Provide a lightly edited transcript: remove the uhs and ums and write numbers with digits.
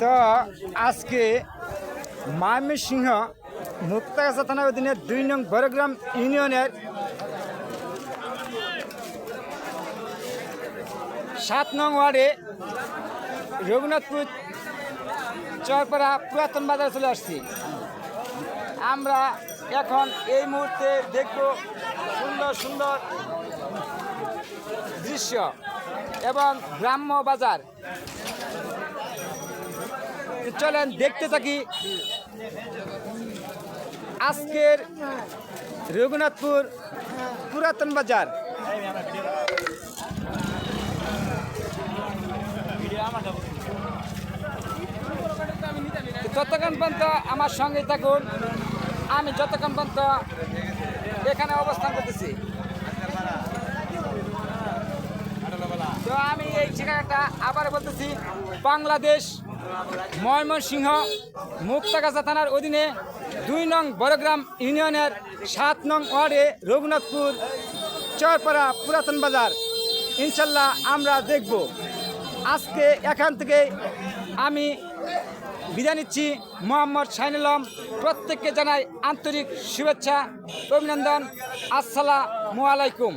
তো আজকে ময়মনসিংহ মুক্তাগাছা থানার অধীনে ২ নং বড়গ্রাম ইউনিয়নের ৭ নং ওয়ার্ডে রঘুনাথপুর চরপাড়া পুরাতন বাজারে চলে আসছি। আমরা এখন এই মুহূর্তে দেখব সুন্দর সুন্দর দৃশ্য এবং গ্রাম্য বাজার। চলেন দেখতে থাকি আজকের রঘুনাথপুর পুরাতন বাজার। যতক্ষণ পর্যন্ত আমার সঙ্গে থাকুন, আমি যতক্ষণ পর্যন্ত এখানে অবস্থান করতেছি। তো আমি এই ঠিকানাটা আবার বলতেছি, বাংলাদেশ ময়মনসিংহ মুক্তাগাছা থানার অধীনে ২ নং বড়গ্রাম ইউনিয়নের ৭ নং ওয়ার্ডে রঘুনাথপুর চরপাড়া পুরাতন বাজার। ইনশাল্লাহ আমরা দেখব। আজকে এখান থেকে আমি বিদায় নিচ্ছি। মোহাম্মদ শাহিনুল আলম, প্রত্যেককে জানাই আন্তরিক শুভেচ্ছা, অভিনন্দন। আসসালামু আলাইকুম।